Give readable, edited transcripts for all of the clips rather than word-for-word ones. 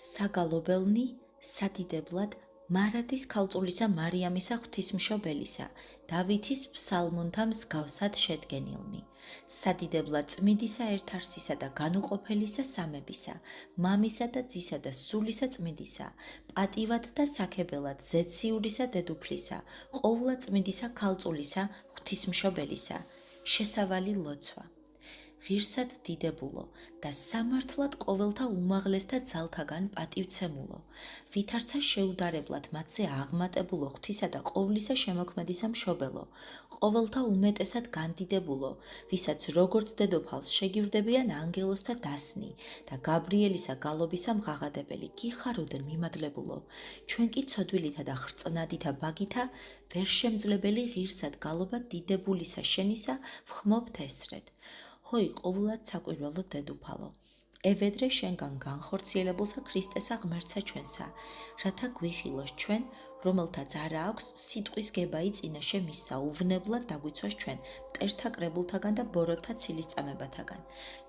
საგალობელნი სადიდებლად მარადის ქალწულისა მარიამისა ღვთისმშობელისა, დავითის ფსალმუნთა მსგავსად შედგენილნი, სადიდებლად წმიდისა ერთარსისა და განუყოფელისა სამებისა, მამისა და ძისა და სულისა წმიდისა, პატივად და საქებელად ზეციურისა დედუფლისა, ყოვლა წმიდისა ქალწულისა ღვთისმშობელისა, შესავალი ლოცვა. ღირსად დიდებულო და სამართლად ყოველთა უმაღლესთა ძალთაგან პატივცემულო, ვითარცა შეუდარებლად მათზე აღმატებულო ღვთისა და ყოვლისა შემოქმედისა მშობელო, ყოველთა უმეტესად განდიდებულო, ვისაც როგორც დედოფალს შეგირდებიან ანგელოსთა დასნი და გაბრიელისა გალობისა მღაღადებელი, გიხაროდენ მიმადლებულო, ჩვენ კი ცოდვილითა და ხრწნადითა ბაგითა ვერ შემძლებელი ღირსად გალობა დიდებულისა შენისა ვხმობთ ესრეთ. ჰოი ყოვლად საკვირველო დედოფალო, ევედრე შენგან განხორციელებულსა ქრისტესა ღმერთსა ჩვენსა, რათა გვიხილოს ჩვენ, რომელთაც არა აქვს სიტყვის გებაი წინაშე მისსა, უვნებლად დაგვიცვას ჩვენ მტერთა კრებულთაგან და ბოროტთა ცილისწამებათაგან.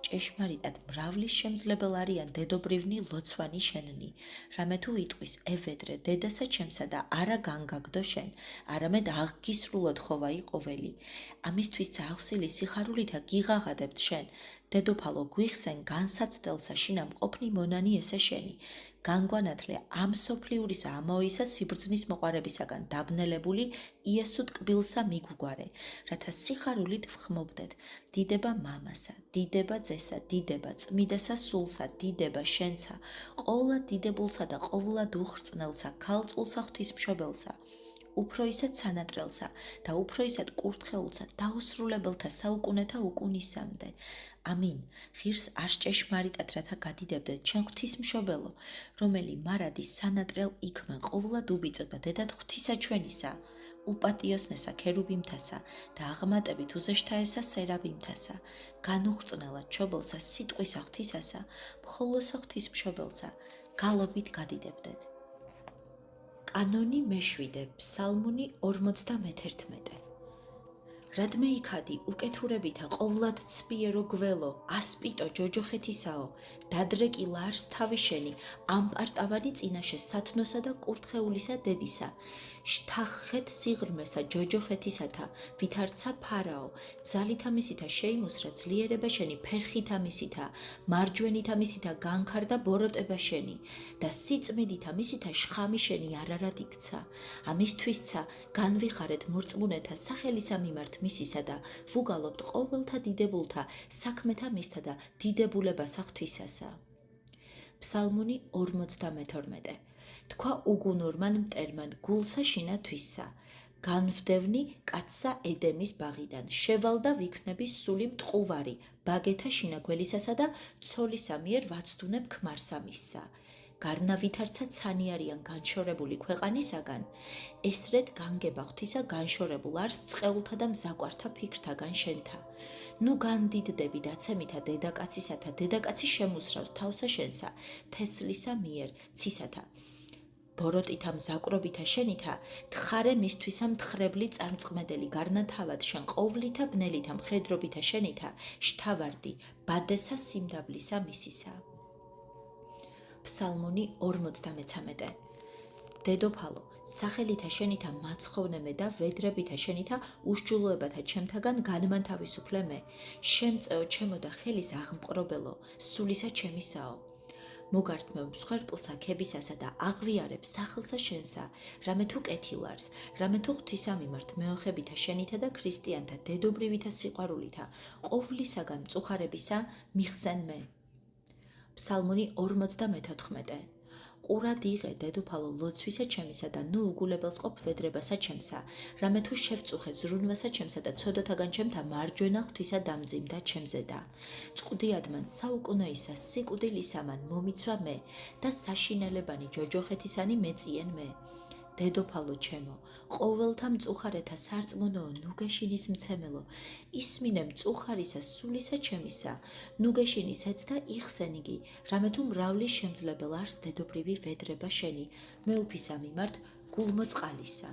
ჭეშმარიტად მრავლის შემძლებელ არიან დედობრივნი ლოცვანი შენნი, რამე თუ იტყვის ევედრე დედასა ჩემსა და არა განგაგდო შენ, არამედ აღგისრულოდ ხოვაი ყოველი. ამისთვის აღსილი სიხარულითა გიღაღადებთ შენ, დედოფალო გვიხსენ განსაცდელსა შინა მყოფნი მონანი ესე შენი, განგვანათლე ამ სოფლიურისა ამოისა სიბრძნის მოყარებისაგან დაბნელებული იესო ტკბილსა მიგვგვარე, რათა სიხარულით ვხმობდეთ დიდება მამასა, დიდება ძესა, დიდება წმიდასა სულსა, დიდება შენცა, ყოვლა დიდებულსა და ყოვლა უხრწნელსა, ქალწულსა ღვთისმშობელსა, უფრო ისეთ სანატრელსა და უფრო ისეთ კურთხეულსა დაუსრულებელთა საუკუნეთა უკუნისამდე. ამინ. ღირს არ სჭეშმარიტად რათა გადიდებდეთ ჩვენ ღვთისმშობელო, რომელი მარადის სანატრელ იქმენ ყოვლად უბიწო და დედად ღვთისა ჩვენისა, უპატიოსნესა ქერუბიმთასა და აღმატებით უზეშთაესა სერაბიმთასა, განუხრწნელად ჩობელსა სიტყვისა ღვთისასა, მხოლოსა ღვთისმშობელსა, გალობით გადიდებდეთ. კანონი მეშვიდე, ფსალმუნი 51. რადმე იქადი უკეთურებითა ყოვლად ცბიერო გველო, ასპიტო ჯოჯოხეთისაო, დადრეკი ლარს თავი შენი, ამპარტავანი წინაშე სათნოსა და კურთხეულისა დედისა, შთახეთ სიღრმესა ჯოჯოხეთისათა, ვითარცა ფარაო, ძალითა მისითა შეიმუსრა ძლიერება შენი, ფერხითა მისითა, მარჯვენითა მისითა განქარდა ბოროტება შენი და სიწმიდითა მისითა შხამი შენი არარად იქცა. ამისთვისცა განვიხარეთ მორწმუნეთა სახელისა მიმართ მისისა და ვუგალობთ ყოველთა დიდებულთა საქმეთა მისთა და დიდებულებასა ღვთისასა. ფსალმუნი 52. თქვა უგუნურმან მტერმან გულსა შინა თვისსა, განვდევნი კაცსა ედემის ბაღიდან, შევალდა ვიქნები სული მტყუვარი, ბაგეთა შინაგველისასა და ცოლისა მიერ ვაცდუნებ ქმარსა მისსა. გარნავითარცა ცანი არიან განშორებული ქვეყანისაგან, ესრეთ განგება ღვთისა განშორებულ არს წყეულთა და მზაკვართა ფიქრთაგან შენთა. ნუ განდიდდები დაცემითა დედაკაცისათა, დედაკაცი შემუსრავს თავსა შენსა, თესლისა მიერ, ცისათა. ბოროტითა მზაკრობითა შენითა, თხარე მისთვისა მთხრებლი წარმწყმედელი გარნათავად შენ ყოვლითა ბნელითა მხედრობითა შენითა, შთავარდი, ბადესა სიმდაბლისა მისისა. ფსალმუნი 53. დედოფალო, სახელითა შენითა მაცხოვნე და ვედრებითა შენითა უშჯულოებათა ჩემთაგან განმანთავისუფლე მე, შემწეო ჩემო და ხელის აღმპყრობელო, სულისა ჩემისაო. მოგართმევ მსხვერპლსა ქებისასა და აღვიარებ სახელსა შენსა, რამე თუ კეთილარს, რამე თუ ღვთისა მიმართ მეოხებითა შენითა და ქრისტიანთა დედობრივითა სიყვარულითა, ყოვლისაგან მწუხარებისა მიხსენ მე. ფსალმუნი 54. ყურად იღე დედოფალო ლოცვისა ჩემისა და ნუ უგულებელს ყოფ ვედრებასა ჩემსა, რამე თუ შევწუხე ზრუნვასა ჩემსა და ცოდოთაგან ჩემთა მარჯვენა ღვთისა დამძიმდა ჩემზედა. წყდიადმან საუკუნეისა სიკვდილისამან მომიცვა მე და საშინელებანი ჯოჯოხეთისანი მეწიენ მე. დედოფალო ჩემო, ყოველთა მწუხარეთა სარწმუნოო, ნუგეშინის მცემელო, ისმინე მწუხარისა სულისა ჩემისა, ნუგეშინის ეც და იხსენ იგი, რამე თუ მრავლის შემძლებელ არს დედობრივი ვედრება შენი, მეუფისა მიმართ გულმოწყალისა.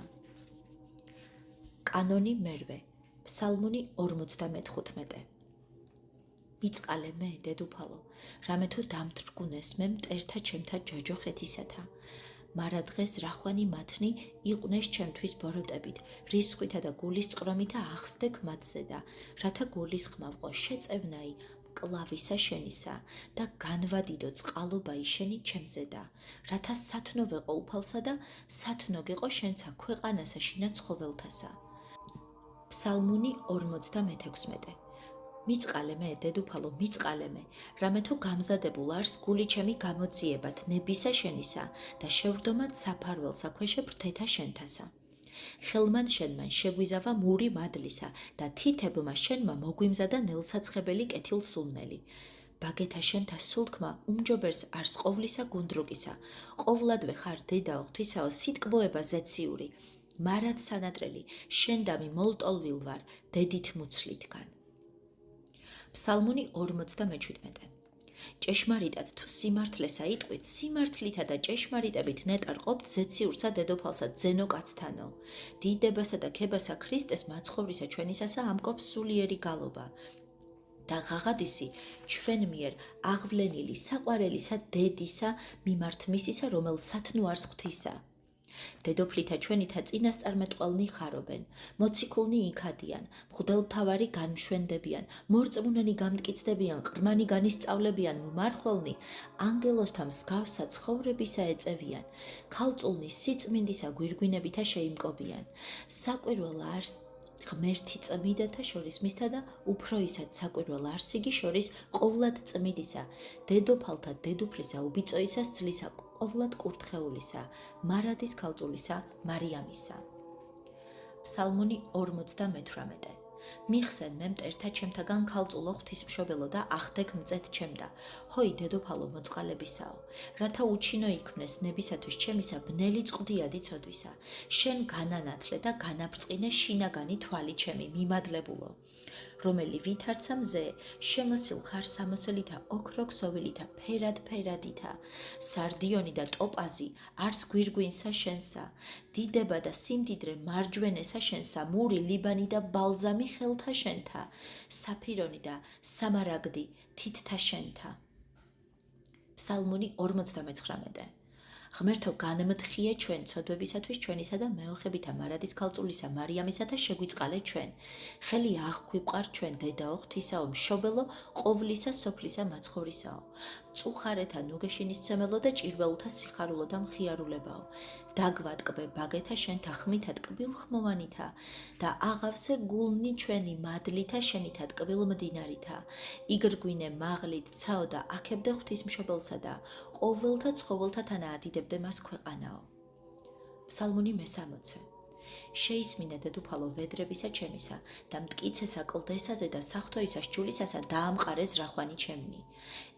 კანონი მერვე, ფსალმუნი 55. მიწყალე მე დედუფალო, რამე თუ დამთრგუნეს მე მტერთა ჩემთა ჯოჯოხეთისათა. მარა დღეს რახვანი მათნი იყვნეს ჩემთვის ბოროტებით, რისხვითა და გულის წყრომითა ახსდեք მათზე და რათა გულის ხმავყო შეწევნაი მკლავისა შენისა და განვადიდო წყალობა შენი ჩემზე და რათა სათნო ვეყო უფალსა და სათნო გეყო შენცა ქვეყანასა შინა ცხოველთასა. ფსალმუნი 46. მიწყალე მე დედუფალო, მიწყალე მე, რამე თუ გამზადებულ არს გული ჩემი გამოძიებათ ნებისა შენისა და შევრდომად საფარველსა ქვეშე ბრთეთა შენთასა. ხელმან შენმან შეგვიზავა მური მადლისა და თითებმა შენმა მოგვიმზადა ნელსაცხებელი კეთილსულნელი. ბაგეთა შენთა სულთქმა უმჯობერს არს ყოვლისა გუნდრუკისა, ყოვლადვე ხარ დედაო ღვთისაო სიტკბოება ზეციური, მარად სანატრელი შენდამი მოლტოლვილ ვარ დედით მუცლითგან. ფსალმუნი 47. ჭეშმარიტად თუ სიმართლესა იტყვით, სიმართლითა და ჭეშმარიტებით ნეტარ ყოფთ ზეციურსა დედოფალსა ძენო კაცთანო. დიდებასა და ქებასა ქრისტეს მაცხოვრისა ჩვენისასა ამკობს სულიერი გალობა. და ღაღადისი ჩვენ მიერ აღვვლენილი საყვარელისა დედისა მიმართ მისისა, რომელ სათნო არს ღვთისა. დედოფლითა ჩვენითა წინასწარმეტყველნი ხარობენ, მოციქულნი იქადიან, მღვდელმთავარი განმშვენდებიან, მორწმუნენი გამტკიცდებიან, ყრმანი განისწავლებიან, მმარხველნი ანგელოსთა მსგავსა ცხოვრებისა ეწევიან, ქალწულნი სიწმინდისა გვირგვინებითა შეიმკობიან, საკვირველ არს ღმერთი წმიდათა შორის მისთა და უფროისად საკვირველ არსიგი შორის ყოვლად წმიდისა, დედოფალთა დედუფლისა უბიწოისას ძლისა ყოვლად კურთხეულისა, მარადის ქალწულისა მარიამისა. ფსალმუნი 48. მიხსენ მე მტერთა ჩემთაგან ქალწულო ღვთისმშობელო და ახდეკ მწეთ ჩემდა, ჰოი დედოფალო მოწყალებისაო, რათა უჩინო იქმნეს ნებისათვის ჩემისა ბნელი წყდიადი ცოდვისა, შენ განანათლე და განაბრწყინე შინაგანი თვალი ჩემი მიმადლებულო, რომელი ვითარცა მზე შემოსილ ხარ სამოსელითა ოქროქსოვილითა ფერად-ფერადითა, სარდიონი და ტოპაზი არს გვირგვინსა შენსა, დიდება და სიმდიდრე მარჯვენესა შენსა, მური ლიბანი და ბალზამი ხელთა შენთა, საფირონი და სამარაგდი თითთა შენთა. ფსალმუნი 49. ღმერთო განმთხიე ჩვენ ცოდვებისათვის ჩვენისა და მეოხებითა მარადის ქალწულისა მარიამისა და შეგვიწყალე ჩვენ. ხელი აღგვიყვარ ჩვენ დედაო ღვთისაო მშობელო ყოვლისა სოფლისა მაცხოვრისაო. მწუხარეთა ნუგეშინისმცემელო და ჭირველთა სიხარულო და მხიარულებაო. დაგვატკბე ბაგეთა შენთა ხმითა ტკბილ ხმოვანითა და აღავსე გულნი ჩვენი მადლითა შენითა ტკბილ მდინარითა. იგრგვინე მაღლით ცაო და აქებდე ღვთისმშობელსა და ყოველთა ცხოველთა თანა ადიდებდე მას ქვეყანაო. ფსალმუნი 60. შეისმინე დედუფალო ვედრებისა ჩემისა და მტკიცესა კლდესაზე და სახთოისას ჯულისასა დაამყარეს რახვანი ჩემნი.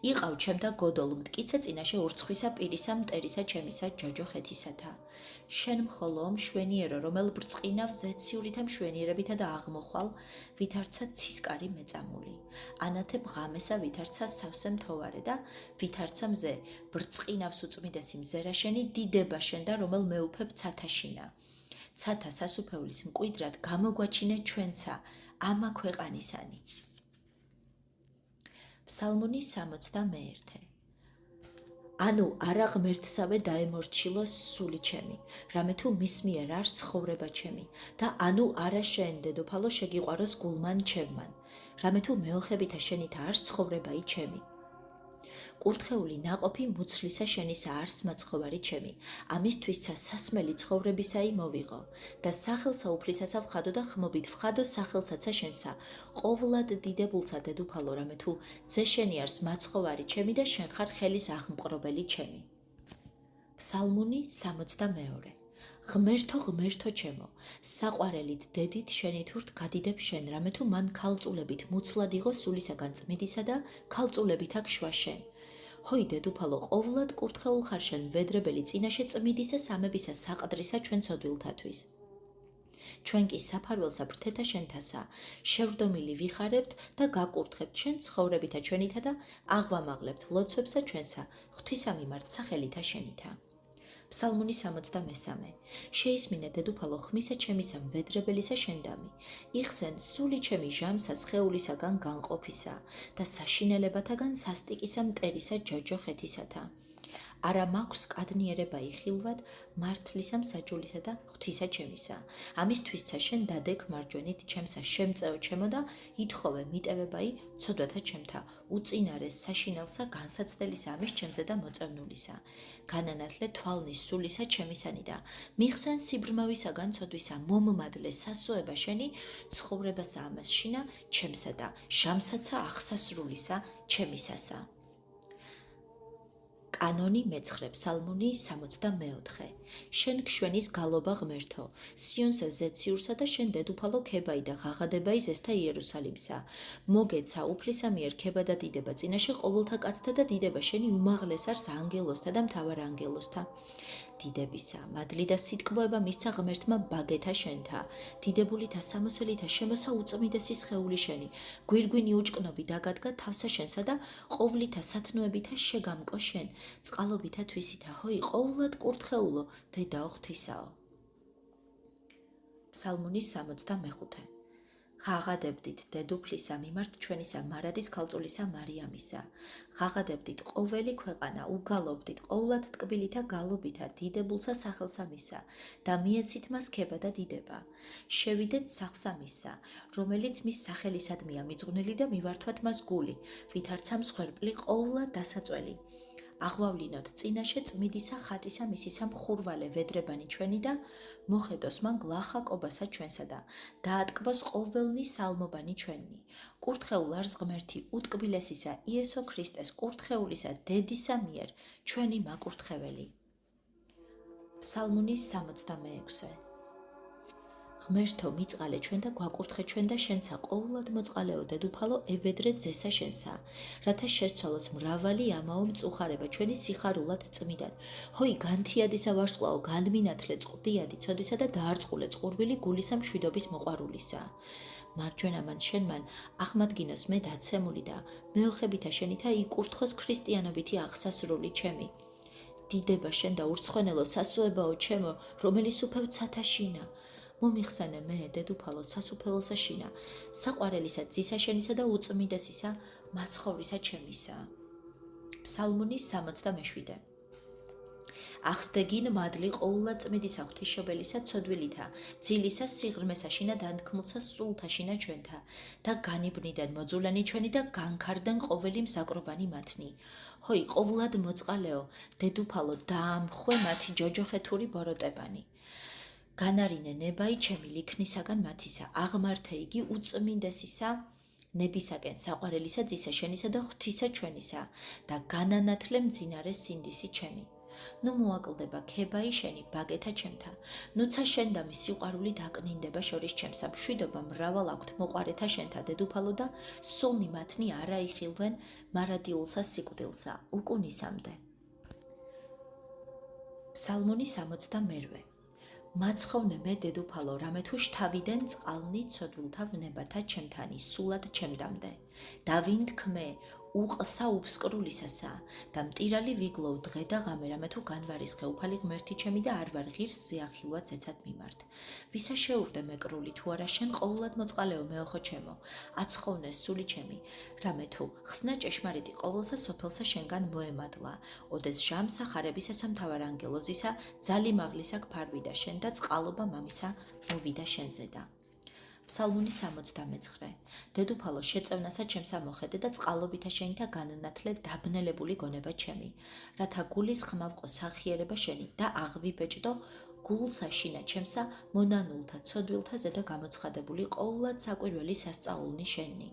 იყავ ჩემდა გოდოლ მტკიცე წინაშე ურცხვისა პირისა მტერისა ჩემისა ჯოჯოხეთისათა. შენ მხოლო მშვენიერო, რომელ ბრწყინავ ზეციურითა მშვენიერებითა და აღმოხვალ, ვითარცა ცისკარი მეწამული. ანათებ ღამესა ვითარცა სავსე მთოვარე და ვითარცა მზე ბრწყინავს უწმიდესი მზერა შენი დიდება შენ და რომელ მეუფებ ცათაშინა. ცათა სასუფეულის მკვიდრად გამოგვაჩინე ჩვენცა ამა ქვეყანისანი. ფსალმუნი 61. ანუ არა ღმერთსავე დაემორჩილოს სული ჩემი, რამე თუ მის მიერ არ ცხოვრება ჩემი და ანუ არა შენ დედოფალო შეგიყვაროს გულმან ჩემმან, რამე თუ მეოხებითა შენითა არ ცხოვრებაი ჩემი. კურთხეული ნაყოფი მუცლისა შენისა არს მაცხოვარი ჩემი, ამისთვისცა სასმელი ცხოვრებისაი მოვიღო და სახელსა უფლისასა ვხადო და ხმობით ვხადო სახელსაცა შენსა, ყოვლად დიდებულსა დედუფალო, რამე თუ ძე შენი არს მაცხოვარი ჩემი და შენ ხარ ხელის აღმყრობელი ჩემი. ფსალმუნი 62. ღმერთო ღმერთო ჩემო, საყვარელით დედით შენი თურთ გადიდებ შენ, რამე თუ მან ქალწულებით მუცლად იღო სულისაგან წმიდისა და ქალწულებითა გშვა შენ. ჰოი დედუფალო, ყოვლად კურთხეულ ხარ შენ ვედრებელი წინაშე წმიდისა სამებისა საყდრისა ჩვენ ცოდვილთათვის. ჩვენ კი საფარველსა ბრთეთა შენთასა, შევრდომილი ვიხარებთ და გაკურთხებთ შენ ცხოვრებითა ჩვენითა და აღვამაღლებთ ლოცვებსა ჩვენსა, ღვთისა მიმართ სახელითა შენითა. ფსალმუნი 63. შეისმინე დედუფალო ხმისა ჩემისა მვედრებელისა შენდამი. იხსენ სული ჩემი ჟამსა სხეულისაგან განყოფისა და საშინელებათაგან სასტიკისა მტერისა ჯოჯოხეთისათა. არა მაქვს კადნიერება იხილვად მართლისა მსაჯულისა და ღვთისა ჩემისა. ამისთვისცა შენ დადეკ მარჯვენით ჩემსა შემწეო ჩემო და ითხოვე მიტევებაი ცოდვათა ჩემთა უწინარეს საშინელსა განსაცდელისა ამის ჩემზე და მოწევნულისა. განანათლე თვალნის სულისა ჩემისანი და მიხსენ სიბრმავისაგან ცოდვისა მომმადლე სასოება შენი ცხოვრებასა ამას შინა ჩემსა და ჟამსაცა აღსასრულისა ჩემისასა. კანონი მეცხრე ფსალმუნი 64. შენ ქმენის გალობა ღმერთო, სიონსა ზეციურსა და შენ დედუფალო ქებაი და ღაღადებაი ზესთა იერუსალიმსა. მოგეცა უფლისა მიერ ქება და დიდება წინაშე ყოველთა კაცთა და დიდება შენი უმაღლეს არს ანგელოსთა და მთავარ ანგელოსთა. დიდებისა, მადლი და სიტკბოება მისცა ღმერთმა ბაგეთა შენთა. დიდებულითა სამოსელითა შემოსა უწმიდესი სხეული შენი. გვირგვინი უჭკნობი დაგადგა თავსა შენსა და ყოვლითა სათნოებითა შეგამკო შენ. წყალობითა თვისითა ჰოი ყოვლად კურთხეულო დედაო ღვთისაო. ფსალმუნი 65. ღაღადებდით დედუფლისა მიმართ ჩვენისა მარადის ქალწულისა მარიამისა. ღაღადებდით ყოველი ქვეყანა, უგალობდით ყოვლად ტკბილითა გალობითა დიდებულსა სახელსა მისა და მიეცით მას ქება და დიდება. შევიდეთ სახლსა მისა, რომელიც მის სახელისადმია მიძღვნილი და მივართვათ მას გული, ვითარცა მსხვერპლი ყოვლად დასაწველი. აღვავლინოთ წინაშე წმიდისა ხატისა მისისა მხურვალე ვედრებანი ჩვენი და მოხედოს მან გლახა კობასა ჩვენსა და დაატკბოს ყოველნი სალმობანი ჩვენი. კურთხეულ არს ღმერთი უტკბილესისა იესო ქრისტეს კურთხეულისა დედისა მიერ ჩვენი მაკურთხეველი. ფსალმუნი 66. ღმერთო მიწყალე ჩვენ და გვაკურთხე ჩვენ და შენცა ყოვლად მოწყალეო დედუფალო ევედრე ძესა შენსა, რათა შესცვალოს მრავალი ამაო მწუხარება ჩვენი სიხარულად წმიდად. ჰოი განთიადისა ვარსკვლაო განმინათლე წყდიადი ცოდვისა და დაარწყულე წყურვილი გულისა მშვიდობის მოყვარულისა. მარჯვენამან შენმან ახმადგინოს მე დაცემული და მეოხებითა შენითა იკურთხოს ქრისტიანობითი აღსასრული ჩემი. დიდება შენ და ურცხვენელო სასოებაო ჩემო, რომელიც უფევ ცათაშინა. მომიხსენე მე დედუფალო სასუფეველსა შინა, საყვარელისა ძისა შენისა და უწმიდესისა მაცხოვრისა ჩემისა. ფსალმუნი 67. ახსდეგინ მადლი ყოვლად წმიდისა ღვთისმშობელისა ცოდვილითა, ძილისა სიღრმესა შინა დანთქმულსა სულთა შინა ჩვენთა და განიბნიდან მოძულანი ჩვენი და განქარდან ყოველი მსაკრობანი მათნი. ჰოი ყოვლად მოწყალეო დედუფალო დაამხვე მათი ჯოჯოხეთური ბოროტებანი. განარინე ნებაი ჩემი ლიქნისაგან მათისა, აღმართე იგი უწმინდესისა ნებისაკენ საყვარელისა ძისა შენისა და ღვთისა ჩვენისა და განანათლე მძინარე სინდისი ჩემი. ნუ მოაკლდება ქებაი შენი ბაგეთა ჩემთა, ნუცა შენდამი სიყვარული დაკნინდება შორის ჩემსა, მშვიდობა მრავალ აქვთ მოყვარეთა შენთა დედუფალო და სულნი მათნი არა იხილვენ მარადიულსა სიკვდილსა უკუნისამდე. ფსალმუნი 62. მაცხოვნე მე დედუფალო, რამე თუ შთავიდან წყალნი ცოდვილთა ვნებათა ჩემთანი სულად ჩემდამდე. დავინთქმე უყსა უფსკრულისასა და მტირალი ვიგლოვ დღე და ღამე, რამე თუ განვარისხე უფალი ღმერთი ჩემი და არ ვარ ღირს ზეახილვად ზეცად მიმართ. ვისა შეურდე მეკრული თუ არა შენ ყოვლად მოწყალეო მეოხო ჩემო, აცხოვნე სული ჩემი, რამე თუ ხსნა ჭეშმარიტი ყოველსა სოფელსა შენგან მოემადლა. ოდეს ჟამსა ხარებისასა მთავარ ანგელოზისა ძალი მაღლისა გფარვიდა შენ და წყალობა მამისა მოვიდა შენზე და. ფსალმუნი 69. დედუფალო შეწევნასა ჩემსა მოხედე და წყალობითა შენითა განანათლე დაბნელებული გონება ჩემი, რათა გულის ხმავყო სახიერება შენი და აღვიბეჭდო გულსა შინა ჩემსა მონანულთა ცოდვილთა ზედა გამოცხადებული ყოვლად საკვირველი სასწაულნი შენი.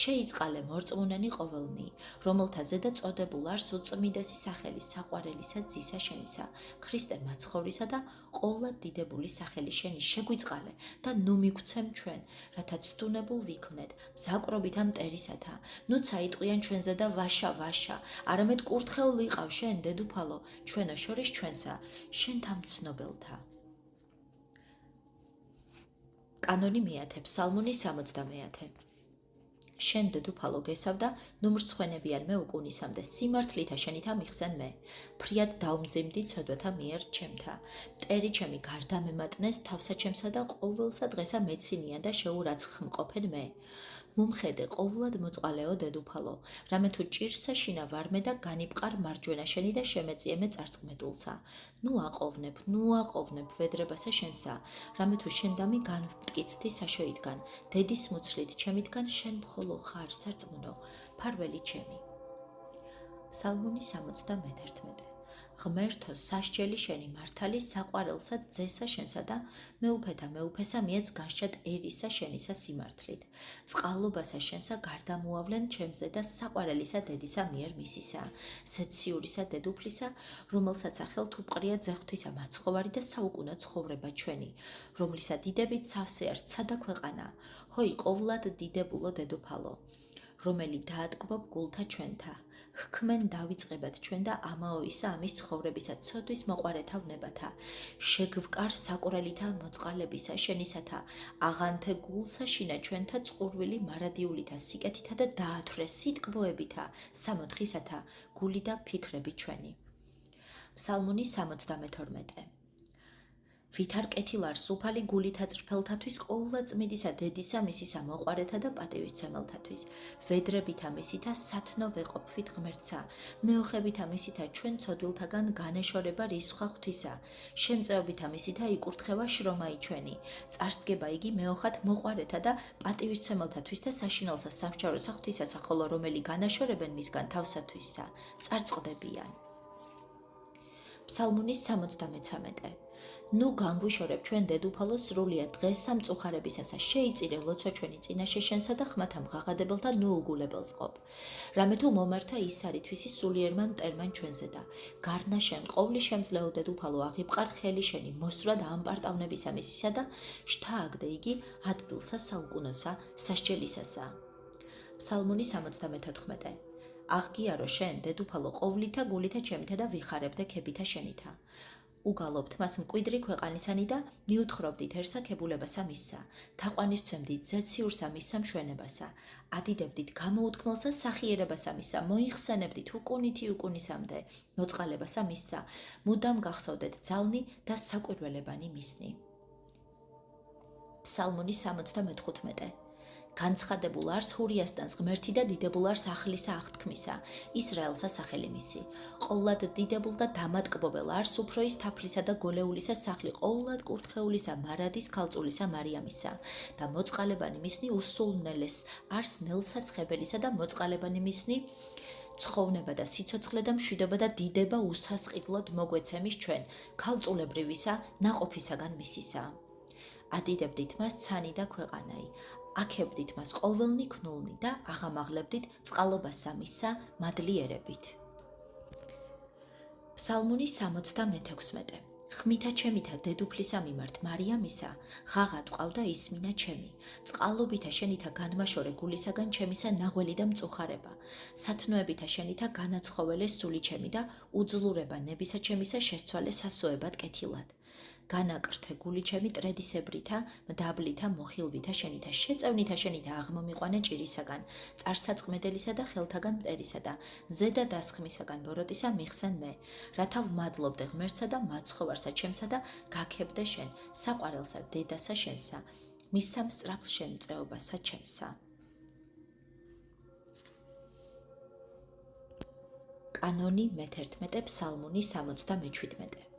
შეიწყალე მორწმუნენი ყოველნი, რომელთა ზედა წოდებულ არს უწმიდესი სახელი საყვარელისა ძისა შენისა, ქრისტე მაცხოვრისა და ყოვლად დიდებული სახელი შენი შეგვიწყალე და ნუ მიგვცემ ჩვენ, რათა ცდუნებულ ვიქმნეთ მზაკრობითა მტერისათა. ნუ წაიტყვიან ჩვენზე და ვაშა, არამედ კურთხეულ იყავ შენ დედუფალო, ჩვენო შორის ჩვენსა, შენთა მცნობელთა. კანონი მეათე, ფსალმუნი 70. შენ დედოფალო გესავდა, ნუ მრცხვენებიან მე უკუნისამდე, სიმართლითა შენითა მიხსენ მე. ფრიად დაუმძიმდი ცოდვათა მიერ ჩემთა. მტერი ჩემი გარდამემატნეს თავსა ჩემსა და ყოველსა დღესა მეცინიან და შეურაცხმყოფენ მე. მომხედე ყოვლად მოწყალეო დედოფალო, რამე თუ ჭირსა შინა ვარმე და განიბყარ მარჯვენა შენი და შემეწიე მე წარწყმედულსა. ნუ აყოვნებ ვედრებასა შენსა, რამე თუ შენ დამი განვმტკიცთი საშოიდგან, დედის მუცლით ჩემითგან შენ მხოლო ხარ სარწმუნო, ფარველი ჩემი. ფსალმუნი 71. ღმერთო სასჯელი შენი მართალი საყვარელსა ძესა შენსა და მეუფესა მიეც განსჭად ერისა შენისა სიმართლით. წყალობასა შენსა გარდამუავლენ ჩემზე და საყვარელისა დედისა მიერ მისისა, სეციურისა დედუფლისა, რომელსაც ახელ თუ პყრია ძეხვთისა მაცხოვარი და საუკუნო ცხოვრება ჩვენი, რომლისა დიდებით სავსე არ ცადა ქვეყანა, ჰოი ყოვლად დიდებულო დედოფალო, რომელი დაატკბობ გულთა ჩვენთა. ჰქმენ დავიწყებათ ჩვენ და ამაოისა ამის ცხოვრებისა ცოდვის მოყარეთა ვნებათა. შეგვკარ საყურელითა მოწყალებისა შენისათა, აღანთე გულსა შინა ჩვენთა წყურვილი მარადიულითა სიკეთითა და დაათვრე სიტკბოებითა სამოთხისათა გული და ფიქრები ჩვენი. ფსალმუნი 72. ვითარ კეთილარ სუფალი გულითა წრფელთათვის ყოვლა წმიდისა დედისა მისისა მოყვარეთა და პატივისცემელთათვის, ვედრებითა მისითა სათნო ვეყოფვით ღმერთსა, მეოხებითა მისითა ჩვენ ცოდვილთაგან განეშორება რისხვა ღვთისა, შემწეობითა მისითა იკურთხევა შრომაი ჩვენი, წარსდგება იგი მეოხად მოყვარეთა და პატივისცემელთათვის და საშინელსა სამსჯავროსა ღვთისასა, ხოლო რომელი განაშორებენ მისგან თავსათვისსა, წარწყდებიან. ფსალმუნი 73. ნუ განგვიშორებ ჩვენ დედოფალო სრულიად დღეს სამწუხარებისასა, შეიწირე ლოცვა ჩვენი წინაშე შენსა და ხმათა მღაღადებელთა ნუ უგულებელს ყოფ. რამე თუ მომართა ის არითვისი სულიერმა მტერმან ჩვენზე და გარნა შენ ყოვლი შემძლეო დედოფალო აღიბყარ ხელი შენი მოსვრად ამპარტავნებისა მისისა და შთააგდე იგი ადგილსა საუკუნოსა სასჯელისასა. ფსალმუნი 74. აღგიარო შენ დედოფალო ყოვლითა გულითა ჩემითა და ვიხარებდე ქებითა შენითა. უგალობთ მას მკვიდრი ქვეყანისანი და მიუთხრობდითერსაქებულებასა მისსა, თაყვანისცემდით ზეციურსა მისსა მშვენებასა, ადიდებდით გამოუთქმელსა სახიერებასა მისსა, მოიხსენებდით უკუნითი უკუნისამდე, მოწყალებასა მისსა, მუდამ გახსოვდეთ ძალნი და საკვირველებანი მისნი. ფსალმუნი 75. განცხადებულ არს ჰურიასტანს ღმერთი და დიდებულ არს ახლისა აღთქმისა, ისრაელსა სახელი მისი. ყოვლად დიდებულ და დამატკბობელ არს უფრო ის თაფლისა და გოლეულისა სახლი, ყოვლად კურთხეულისა მარადის ქალწულისა მარიამისა და მოწყალებანი მისნი უსულნელეს არს ნელსაცხებელისა და მოწყალებანი მისნი ცხოვნება და სიცოცხლე და მშვიდობა და დიდება უსასყიდლოდ მოგვეცემის ჩვენ, ქალწულებრივისა ნაყოფისაგან მისისა. ადიდებდით მას ცანი და ქვეყანაი, აქებდით მას ყოველნი ქნულნი და აღამაღლებდით წყალობასა მისსა მადლიერებით. ფსალმუნი 76. ხმითა ჩემითა დედუფლისა მიმართ მარიამისა, ღაღა ტყავდა ისმინა ჩემი, წყალობითა შენითა განმაშორე გულისაგან ჩემისა ნაღველი და მწუხარება, სათნოებითა შენითა განაცხოველე სული ჩემი და უძლურება ნებისა ჩემისა შესცვალე სასოებად კეთილად. განაკრთე გული ჩემი ტრედისებრითა, მდაბლითა მოხილვითა შენითა, შეწევნითა შენითა აღმომიყვანე ჭირისაგან, წარსაწყმედელისა და ხელთაგან მტერისა და ზედა დასხმისაგან ბოროტისა მიხსენ მე, რათა ვმადლობდე ღმერთსა და მაცხოვარსა ჩემსა და გაქებდე შენ, საყვარელსა დედასა შენსა, მისსა მსწრაფლ შემწეობასა ჩემსა. კანონი მე-11, ფსალმუნი 77.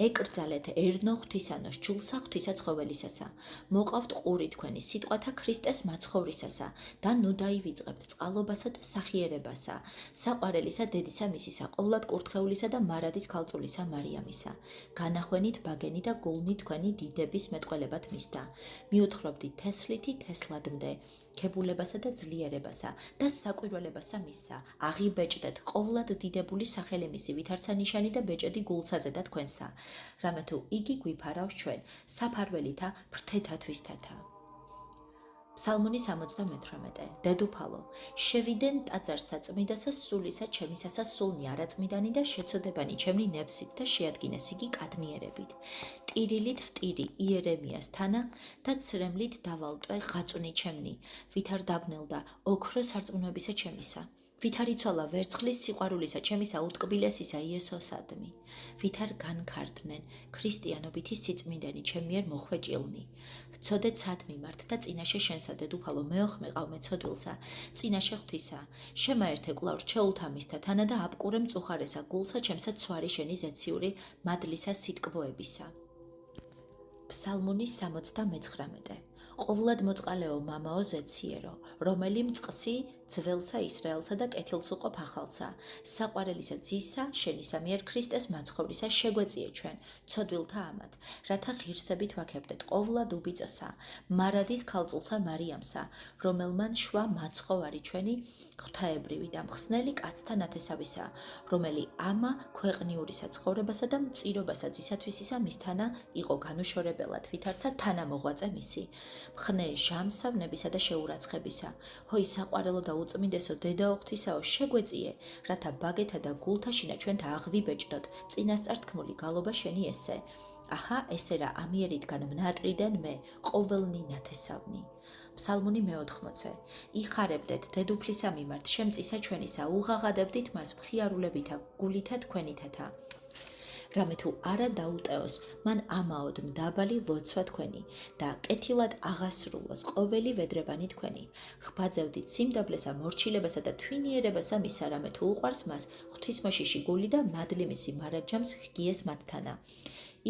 ეკრძალეთ ერნო ღვთისანო სჯულსა ღვთისა ცხოველისასა, მოყავთ ყური თქვენი სიტყვათა ქრისტეს მაცხოვრისასა და ნუ დაივიწყებთ წყალობასა და სახიერებასა, საყვარელისა დედისა მისისა, ყოვლად კურთხეულისა და მარადის ქალწულისა მარიამისა. განახვენით ბაგენი და გულნი თქვენი დიდების მეტყველებად მისდა. მიუთხრობდით თესლითი თესლადმდე, ქებულებასა და ძლიერებასა და საკვირველებასა მისსა. აღიბეჭდეთ ყოვლად დიდებული სახელი მისი, ვითარცა ნიშანი და ბეჭედი გულსაზე და თქვენსა. რამე თუ იგი გვიფარავს ჩვენ, საფარველითა ფრთეთათვისთათა. ფსალმუნი 78. დედოფალო, შევიდენ ტაძარსა წმიდასა სულისა ჩემისასა სულნი არაწმიდანი და შეცოდებანი ჩემნი ნებსით და შეადგინეს იგი კადნიერებით. ტირილით ვტირი იერემიას თანა და ცრემლით დავალტვე ღაწვნი ჩემნი, ვით არ დაბნელდა ოქრო სარწმუნოებისა ჩემისა. ვით არ იცვალა ვერცხლის სიყვარულისა ჩემისა უტკბილესისა იესოსადმი, ვით არ განქარდნენ ქრისტიანობითი სიწმინდენი ჩემიერ მოხვეჭილნი. ვცოდეთ სად მიმართ და წინაშე შენსა დედოფალო მეოხმე ყავ მეცოდვილსა, წინაშე ღვთისა, შემაერთე კვლავ რჩეულთა მისთა თანა და აპკურე მწუხარესა გულსა ჩემსა ცვარი შენი ზეციური მადლისა სიტკბოებისა. ფსალმუნი 69. ყოვლად მოწყალეო მამაო ზეციერო, რომელი მწყსი ძველსა ისრაელსა და კეთილს უყოფ ახალსა, საყვარელისა ძისა, შენისა მიერ ქრისტეს მაცხოვრისა შეგვეწიე ჩვენ, ცოდვილთა ამათ, რათა ღირსებით ვაქებდეთ ყოვლად უბიწოსა, მარადის ქალწულსა მარიამსა, რომელმან შვა მაცხოვარი ჩვენი ღვთაებრივი და მხსნელი კაცთა ნათესავისა, რომელი ამა ქვეყნიურისა ცხოვრებასა და მწირობასა ძისათვისისა მისთანა იყო განუშორებელად, ვითარცა თანამოღვაწე მისი. მხნე ჟამსავნებისა და შეურაცხებისა, ჰოი საყვარელო და უწმინდესო დედაო ღვთისაო შეგვეწიე, რათა ბაგეთა და გულთაშინა ჩვენთა აღვიბეჭდოთ წინასწართქმული გალობა შენი ესე. აჰა ესე რა ამიერიდან მნატრიდან მე ყოველნი ნათესავნი. ფსალმუნი 40. იხარებდეთ დედუფლისა მიმართ შემწისა ჩვენისა, უღაღადებდით მას მხიარულებითა გულითა თქვენითათა. რამე თუ არა დაუტეოს, მან ამაოდ მდაბალი ლოცვა თქვენი და კეთილად აღასრულოს ყოველი ვედრებანი თქვენი. ხბაძევდით სიმდაბლესა მორჩილებასა და თვინიერებასა მისა, რამე თუ უყვარს მას ღვთისმოშიში გული და მადლი მისი მარაჯამს ჰგიეს მათთანა.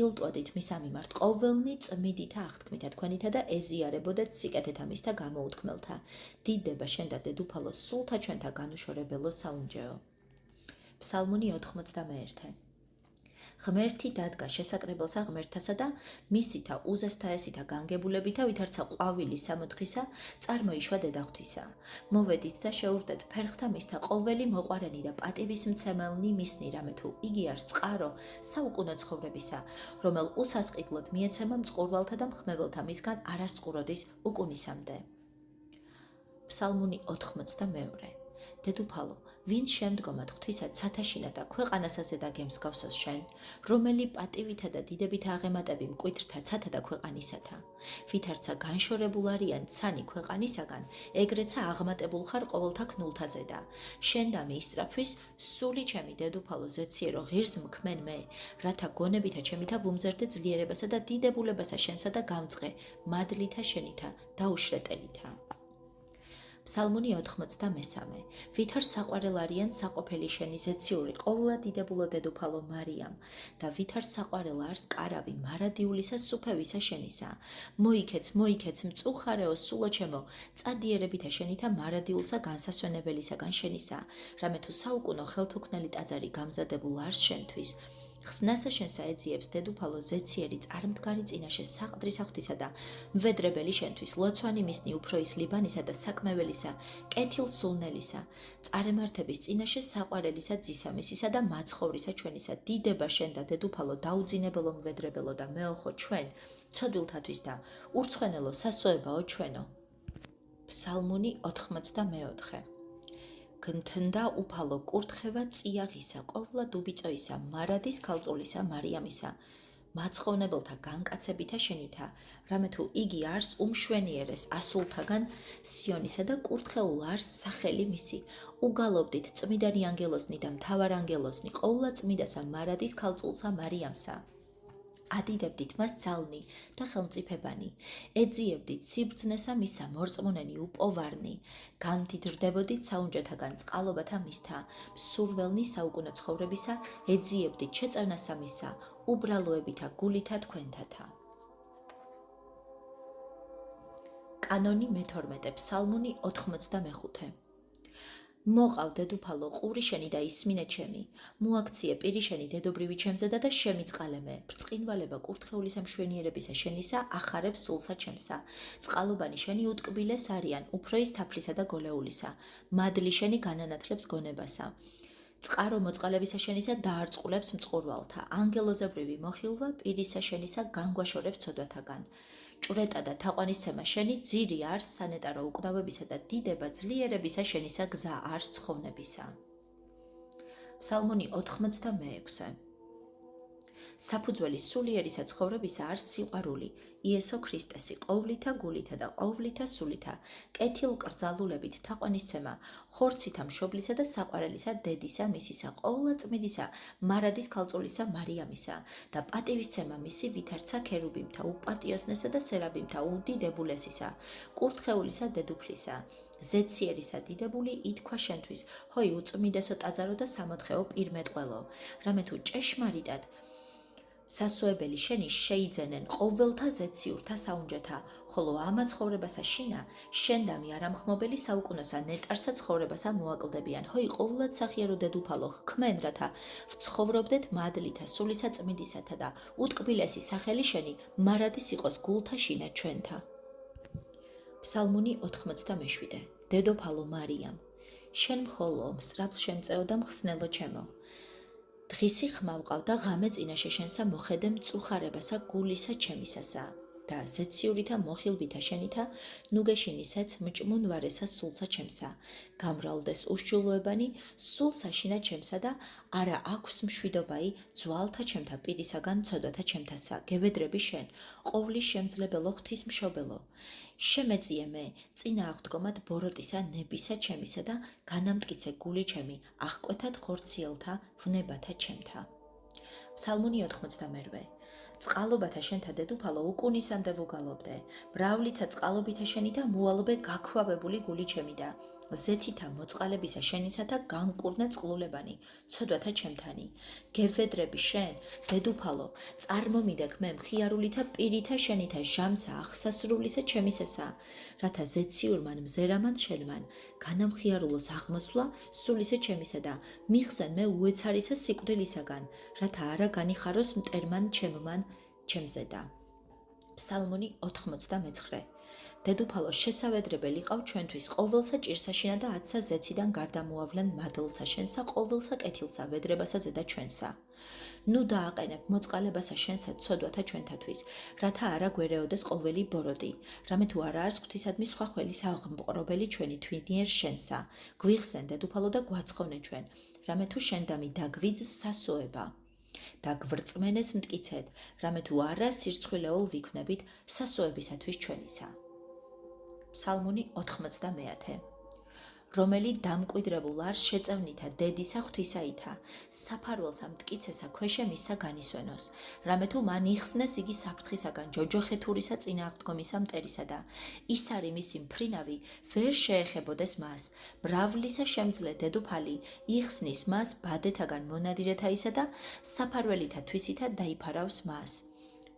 ილტვადით მისა მიმართ ყოველნი წმიდითა აღთქმითა თქვენითა და ეზიარებოდეთ სიკეთეთა მისთა გამოუთქმელთა. დიდება შენ და დედოფალო სულთა ჩვენთა განუშორებელო საუნჯეო. ფსალმუნი 91. ღმერთი დადგა შესაკრებელსა ღმერთასა და მისითა უზესთა ესითა განგებულებითა ვითარცა ყვავილი სამოთხისა წარმოიშვა დედაღვთისა. მოვედით და შეურდეთ ფერხთა მისთა ყოველი მოყვარენი და პატივის მცემელნი მისნი, რამე თუ იგი არის წყარო საუკუნო ცხოვრებისა, რომელ უსასყიდლოდ მიეცემა მწყურვალთა და მხმებელთა მისგან არასწყუროდის უკუნისამდე. ფსალმუნი 92. დედოფალო, ვინ შემდგომად ღვთისა ცათაშინა და ქვეყანასაზე და გემსგავსოს შენ, რომელი პატივითა და დიდებით აღემატები მკვეთრთა ცათა და ქვეყანისათა, ვითარცა განშორებულ არიან ცანი ქვეყანისაგან, ეგრეცა აღმატებულ ხარ ყოველთა ქნულთაზე და შენ და მიისწრაფვის სული ჩემი დედოფალო ზეციერო ღირს მქმენ მე, რათა გონებითა ჩემითა ვუმზერდე ძლიერებასა და დიდებულებასა შენსა და გამწყე მადლითა შენითა დაუშრეტელითა. ფსალმუნი 93. ვითარ საყვარელ არიან საყოფელი შენი ზეციური ყოვლა დიდებულო დედოფალო მარიამ და ვითარ საყვარელ არს კარავი მარადიულისა სუფევისა შენისა. მოიქეც მწუხარეო სულო ჩემო წადიერებითა შენითა მარადიულსა განსასვენებელისაგან შენისა, რამე თუ საუკუნო ხელთუქმნელი ტაძარი გამზადებულ არს შენთვის. ხსნასა შენსა ეძიებს დედოფალო ზეციერი წარმდგარი წინაშე საყდრისა ღვთისა და მვედრებელი შენთვის ლოცვანი მისნი უფროის ლიბანისა და საკმეველისა კეთილსულნელისა წარმართების წინაშე საყვარელისა ძისამისისა და მაცხოვრისა ჩვენისა დიდება შენ და დედოფალო დაუძინებელო მვედრებელო და მეოხო ჩვენ ცოდვილთათვის და ურცხვენელო სასოებაო ჩვენო. ფსალმუნი 94. გნთნდა უფალო კურთხევა წიაღისა ყოვლა დუბიწოისა მარადის ქალწულისა მარიამისა მაცხოვრებელთა განკაცებითა შენითა, რამე თუ იგი არს უმშვენიერეს ასულთაგან სიონისა და კურთხეულ არს სახელი მისი. უგალობდით წმიდანი ანგელოზნი და მთავარ ანგელოზნი ყოვლა წმიდასა მარადის ქალწულსა მარიამსა. ადიდებდით მას ძალნი და ხელმწიფებანი, ეძიებდით სიბრძნესა მისა მორწმუნენი უპოვარნი, განმდიდრდებოდით საუნჯეთაგან წყალობათა მისთა, მსურველნი საუკუნო ცხოვრებისა, ეძიებდით შეწევნასა მისა, უბრალოებითა გულითა თქვენთათა. კანონი მე-12. ფსალმუნი 95. მოყავ დედოფალო ყური შენი და ისმინე ჩემი, მოაქციე პირი შენი დედობრივი ჩემზედა და შემიწყალე მე, ბრწყინვალება კურთხეულისა მშვენიერებისა შენისა ახარებს სულსა ჩემსა, წყალობანი შენი უტკბილეს არიან უფროის თაფლისა და გოლეულისა, მადლი შენი განანათლებს გონებასა. წყარო მოწყალებისა შენისა დაარწყულებს მწყურვალთა, ანგელოზებრივი მოხილვა პირისა შენისა განგვაშორებს ცოდვათაგან. ჭვრეტა და თაყვანისცემა შენი ძირი არს სანეტარო უკნავებისა და დიდება ძლიერებისა შენისა გზა არს ცხოვნებისა. ფსალმუნი 86. საფუძველი სულიერისა ცხოვრებისა არს სიყვარული, იესო ქრისტესი ყოვლითა გულითა და ყოვლითა სულითა, კეთილ კრძალულებით თაყვანისცემა, ხორცითა მშობლისა და საყვარელისა დედისა მისისა, ყოვლადწმიდისა, მარადის ქალწულისა მარიამისა და პატივისცემა მისი ვითარცა ქერუბიმთა, უპატიოსნესა და სერაბიმთა, უდიდებულესისა, კურთხეულისა დედუფლისა, ზეციერისა დიდებული ითქვა შენთვის, ჰოი უწმიდესო ტაძარო და სამოთხეო პირმეტყველო, რამე თუ ჭეშმარიტად სასუებელი შენი შეიძენენ ყოველთა ზეციურთა საუნჯეთა, ხოლო ამა ცხოვრებასა შინა, შენდამი არამხმობელი საუკუნოსა ნეტარსა ცხოვრებასა მოაკლდებიან, ჰოი ყოვლად სახიარო დედუფალო, ხქმენ, რათა ვცხოვრობდეთ მადლითა, სულისა წმიდისათა და უტკბილესი სახელი შენი, მარადის იყოს გულთა შინა ჩვენთა. ფსალმუნი 87. დედოფალო მარიამ, შენ მხოლო მსრაფლ შემწეო და მხსნელო ჩემო, დღისი ხმა ვყავდა ღამე წინაშე შენსა მოხედე მწუხარებასა გულისა ჩემისასა და ზეციურითა მოხილვითა შენითა ნუგეშინისეც მჭმუნვარესა სულსა ჩემსა, გამრავლდეს უშჯულოებანი სულსა შინა ჩემსა და არა აქვს მშვიდობაი ძვალთა ჩემთა პირისაგან ცოდვათა ჩემთასა, გევედრები შენ, ყოვლის შემძლებელო ღვთისმშობელო, შემეწიე მე წინა აღდგომად ბოროტისა ნებისა ჩემისა და განამტკიცე გული ჩემი აღკვეთად ხორციელთა ვნებათა ჩემთა. ფსალმუნი 92. წყალობათა შენთა დედუფალო უკუნისამდე ვუგალობდე, მრავლითა წყალობითა შენი და მოალობე გაქვავებული გული ჩემი და ზეთითა მოწყალებისა შენისათა განკურნე წყლულებანი, ცოდვათა ჩემთანი, გევედრები შენ, დედუფალო, წარმომიდაგ მე მხიარულითა პირითა შენითა ჟამსა აღსასრულისა ჩემისასა, რათა ზეციურმან მზერამან შენმან, განამხიარულოს აღმოსვლა სულისა ჩემისა და მიხსენ მე უეცარისა სიკვდილისაგან, რათა არა განიხაროს მტერმან ჩემმან ჩემზედა. ფსალმუნი 89. დედუფალო შესავედრებელი ყავ ჩვენთვის ყოველსა ჭირსაშინა და ათსა ზეციდან გარდამოავლენ მადლსა შენსა ყოველსა კეთილსა ვედრებასა ზედა ჩვენსა. ნუ დააყენებ მოწყალებასა შენსა ცოდვათა ჩვენთათვის, რათა არა გვერეოდეს ყოველი ბოროტი, რამე თუ არა არის ღვთისადმი სხვა ხველის აღმყრობელი ჩვენი თვინიერ შენსა, გვიხსენ დედუფალო და გვაცხოვნე ჩვენ, რამე თუ შენდამი დაგვიძს სასოება. და გვრწმენეს მტკიცეთ, რამე თუ არა სირცხვილეულ ვიქმნებით სასოებისათვის ჩვენისა. ფსალმუნი 90. რომელი დამკვიდრებულ არს შეწევნითა დედისა ღვთისაითა, საფარველსა მტკიცესა ქვეშე მისსა განისვენოს, რამე თუ მან იხსნეს იგი საფრთხისაგან ჯოჯოხეთურისა წინააღდგომისა მტერისა და ის არის მისი მფრინავი ვერ შეეხებოდეს მას, მრავლისა შემძლე დედოფალი იხსნის მას ბადეთაგან მონადირეთაისა და საფარველითა თვისითა დაიფარავს მას.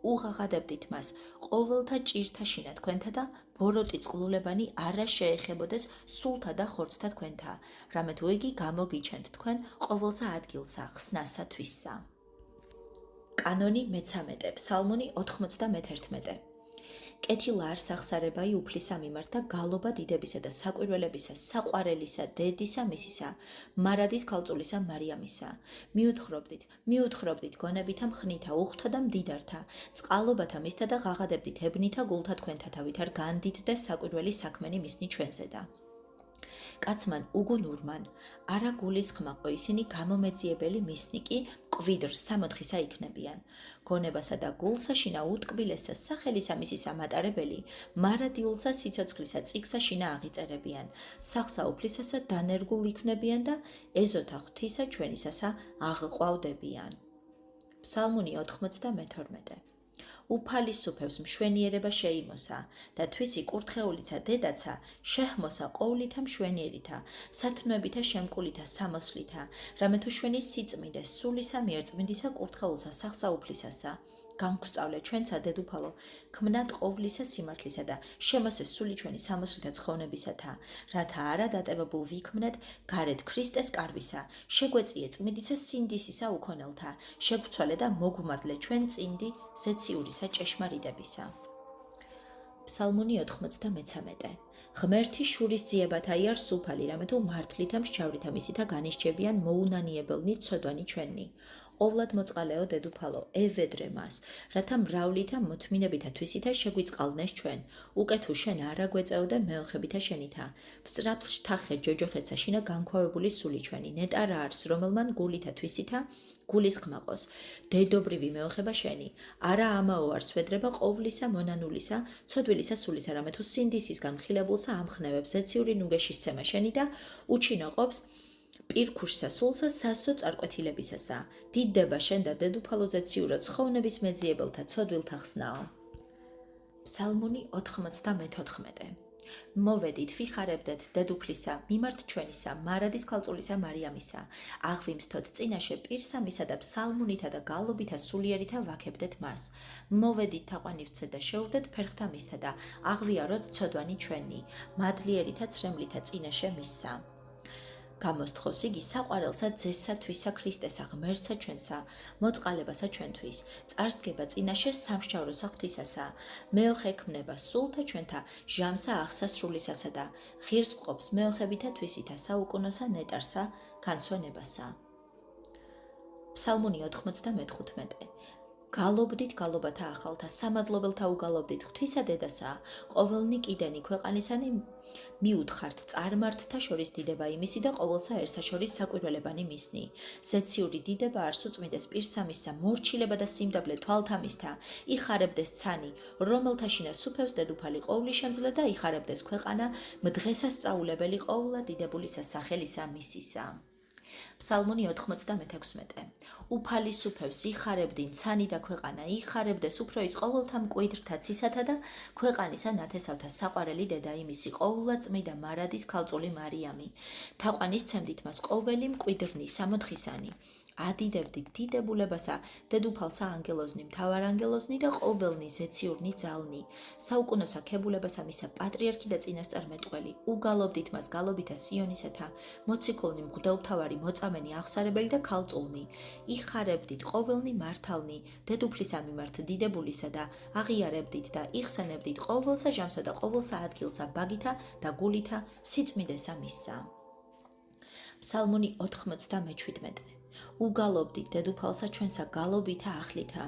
უღაღადებდით მას ყოველთა ჭირთა შინა თქვენთა და ბოროტი წყლულებანი არა შეეხებოდეს სულთა და ხორცთა თქვენთა, რამე თუ იგი გამოგიჩენთ თქვენ ყოველსა ადგილსა ხსნასა თვისსა. კანონი მე-13. ფსალმუნი 91. კეთილა არ სახსარებაი უფლისა მიმართ და გალობა დიდებისა და საკვირველებისა, საყვარელისა, დედისა მისისა, მარადის ქალწულისა მარიამისა. მიუთხრობდით გონებითა მხნითა, უხთა და მდიდართა, წყალობათა მისთა და ღაღადებდით ებნითა გულთა თქვენთა თავით არ განდიდდეს საკვირველი საქმენი მისნი ჩვენზედა. კაცმან უგუნურმან, არა გულის ხმაყო ისინი გამომეძიებელი მისნი კი მკვიდრ სამოთხისა იქნებიან. გონებასა და გულსა შინა უტკბილესა სახელისა მისისა მატარებელი, მარადიულსა სიცოცხლისა წიგსა შინა აღიწერებიან, სახსა უფლისასა დანერგულ იქნებიან და ეზოთა ღვთისა ჩვენისასა აღყვავდებიან. ფსალმუნი 92. უფალისუფებს მშვენიერება შეიმოსა და თვისი კურთხეულიცა დედაცა შეჰმოსა ყოვლითა მშვენიერითა, სათნოებითა შემკულითა სამოსლითა, რამე თუ შვენი სიწმიდე სულისა მიერ წმინდისა კურთხეულსა სახსა უფლისასა. განგვსწავლე ჩვენცა დედუფალო, ქმნად ყოვლისა სიმართლისა და შემოსეს სული ჩვენი სამოსლითა ცხოვნებისათა, რათა არა დატევებულ ვიქმნეთ გარეთ ქრისტეს კარვისა, შეგვეწიე წმინდისა სინდისისა უქონელთა, შეგვცვალე და მოგვმადლე ჩვენ წინდი ზეციურისა ჭეშმარიტებისა. ფსალმუნი 93. ღმერთი შურის ძიებათა იარ სუფალი, რამე თუ მართლითა მსჯავრითა მისითა განისჩებიან მოუნანიებელნი ცოდვანი ჩვენი. ყოვლად მოწყალეო დედუფალო, ევედრე მას, რათა მრავლითა მოთმინებითა თვისითა შეგვიწყალნეს ჩვენ. უკე თუ შენ არა გვეწეოდე მეოხებითა შენითა. მსწრაფლ შთახე ჯოჯოხეცა შინა განქვავებული სული ჩვენი. ნეტარა არს, რომელმან გულითა თვისითა გულის ხმაყოს. დედობრივი მეოხება შენი. არა ამაო არს ვედრება ყოვლისა მონანულისა, ცოდვილისა სულისა, რამე თუ სინდისისგან მხილებულსა ამხნევებს ზეციური ნუგეშის ცემა შენი და უჩინო ყოფს პირქუშსა სულსა სასო წარკვეთილებისასა. დიდდება შენ და დედუფალო ზეციურო ცხოვნების მეძიებელთა ცოდვილთა ხსნაო. ფსალმუნი 94. მოვედით, ვიხარებდეთ დედუფლისა, მიმართ ჩვენისა, მარადის ქალწულისა მარიამისა. აღვიმსთოთ წინაშე პირსამისა და ფსალმუნითა და გალობითა სულიერითა ვაქებდეთ მას. მოვედით თაყვანივცე და შეუდეთ ფერხთა მისთა და აღვიაროთ ცოდვანი ჩვენი, მადლიერითა ცრემლითა წინაშე მისსა. გამოსთხოს იგი საყვარელსა ძესსა თვისა ქრისტესა ღმერთსა ჩვენსა, მოწყალებასა ჩვენთვის, წარსდგება წინაშე სამსჯავროსა ღვთისასა, მეოხე ქმნება სულთა ჩვენთა ჟამსა ახსა სრულისასა და ღირს ვყოფს მეოხებითა თვისითა საუკუნოსა ნეტარსა განსვენებასა. ფსალმუნი 95. გალობდით გალობათა ახალთა, სამადლობელთა უგალობდით ღვთისა დედასა, ყოველნი კიდენი ქვეყანისანი მიუთხართ წარმართთა შორის დიდება იმისი და ყოველსა ერთსა შორის საკვირველებანი მისნი. ზეციური დიდება არს უწმინდეს პირსამისსა, მორჩილება და სიმდაბლე თვალთამისთა, იხარებდეს ცანი, რომელთა შინა სუფევს დედუფალი ყოვლისშემძლე და იხარებდეს ქვეყანა, მდღესასწაულებელი ყოვლა დიდებულისა სახელისა მისისა. ფსალმუნი 96. უფალი სუფევს იხარებდინ ცანი და ქვეყანა, იხარებდეს უფრო ის ყოველთა მკვიდრთა ცისათა და ქვეყანისა ნათესავთა საყვარელი დედა იმისი ყოვლა წმიდა მარადის ქალწული მარიამი. თაყვანის ცემდით მას ყოველი მკვიდრნი სამოთხისანი. ადიდებდით დიდებულებასა, დედუფალსა ანგელოზნი, მთავარანგელოზნი და ყოველნი ზეციურნი ძალნი. საუკუნოსა ქებულებასა მისა პატრიარქი და წინასწარმეტყველი. უგალობდით მას გალობითა სიონისეთა, მოციქულნი მღვდელმთავარი მოწამენი აღსარებელი და ქალწულნი. იხარებდით ყოველნი მართალნი, დედუფლისა მიმართ დიდებულისა და აღიარებდით და იხსენებდით ყოველსა ჟამსა და ყოველსა ადგილსა ბაგითა და გულითა სიწმიდესა მისსა. ფსალმუნი 97. უგალობდით დედუფალსა ჩვენსა გალობითა ახლითა,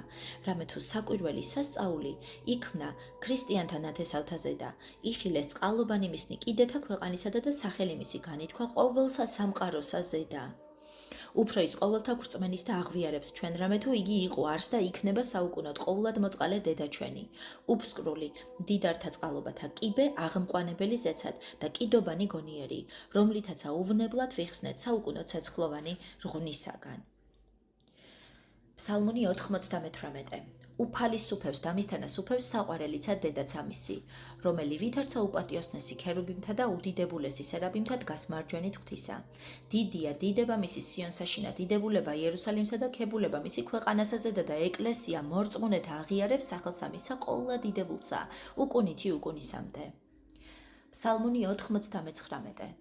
რამე თუ საკვირველი სასწაული იქმნა ქრისტიანთა ნათესავთაზე და იხილეს წყალობანი მისნი კიდეთა ქვეყანისადა და სახელი მისი განითქვა ყოველსა სამყაროსა ზედა. უფრო ის ყოველთა გვრწმენის და აღვიარებთ ჩვენ, რამე თუ იგი იყო არს და იქნება საუკუნოდ ყოვლად მოწყალე დედა ჩვენი. უფსკრული, მდიდართა წყალობათა კიბე, აღმყვანებელი ზეცად და კიდობანი გონიერი, რომლითაც აუვნებლად ვიხსნეთ საუკუნო ცეცხლოვანი რღვნისაგან. ფსალმუნი 98. უფალი სუფევს დამისთანა სუფევს საყვარელიცა დედაცა მისი, რომელი ვითარცა უპატიოსნესი ქერუბიმთა და უდიდებულესი სერაბიმთა დგას მარჯვენით ღვთისა. დიდია დიდება მისი სიონსა შინა, დიდებულება იერუსალიმსა და ქებულება მისი ქვეყანასა ზედა და ეკლესია მორწმუნეთა აღიარებს სახელსა მისა ყოვლა დიდებულსა, უკუნითი უკუნისამდე. ფსალმუნი 99.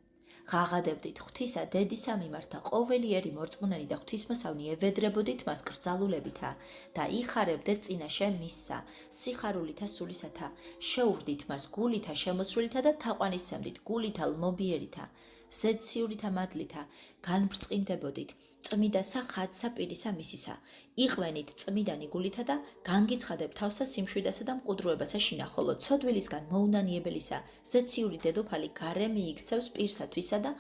ღაღადებდით ღვთისა დედისა მიმართ და ყოველი ერი მორწმუნენი და ღვთისმოსავნი ევედრებოდით მას კრძალულებითა და იხარებდეთ წინაშე მისსა, სიხარულითა სულისათა, შეუვდით მას გულითა შემოსრულითა და თაყვანისცემდით გულითა ლმობიერითა, ზეციურითა მადლითა, განბრწყინდებოდით წმიდასა ხადსა პირისა მისისა, იყვენით წმიდანი გულითა და განგიცხადებთ თავსა სიმშვიდასა და მყუდროებასა შინა, ხოლო ცოდვილისგან მოუნანიებელისა ზეციური დედოფალი გარე მიიქცევს პირსა თვისა და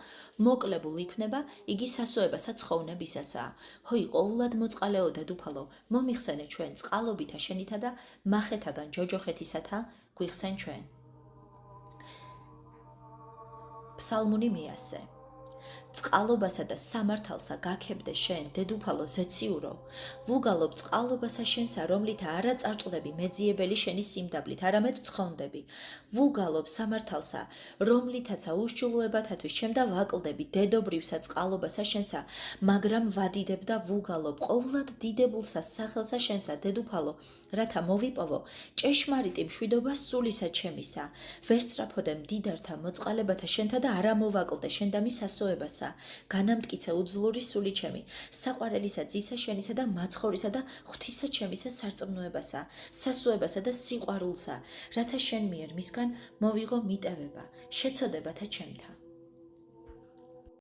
მოკლებულ იქნება იგი სასოებასა ცხოვნებისასა. ჰოი ყოვლად მოწყალეო დედუფალო, მომიხსენე ჩვენ წყალობითა შენითა და მახეთაგან ჯოჯოხეთისათა გვიხსენ ჩვენ. ფსალმუნი მიასე. წყალობასა და სამართალსა გაქებდე შენ, დედუფალო ზეციურო, ვუგალობ წყალობასა შენსა, რომლითა არა წარწყდები მეძიებელი შენი სიმდაბლით, არამედ ცხონდები. ვუგალობ სამართალსა, რომლითაცა უშჯულოებათათვის შენ და ვაკლდები დედობრივსა წყალობასა შენსა, მაგრამ ვადიდებ და ვუგალობ ყოვლად დიდებულსა სახელსა შენსა, დედუფალო, რათა მოვიპოვო ჭეშმარიტი მშვიდობა სულისა ჩემისა. ვესწრაფოდე მდიდართა მოწყალებათა შენთა და არა მოვაკლდე შენ და მის სასოებასა. განამტკიცე უძლური სული ჩემი, საყვარელისა ძისა შენისა და მაცხოვრისა და ღვთისა ჩემისა სარწმუნოებასა, სასოებასა და სიყვარულსა, რათა შენ მიერ მისგან მოვიღო მიტევება, შეცოდებათა ჩემთა.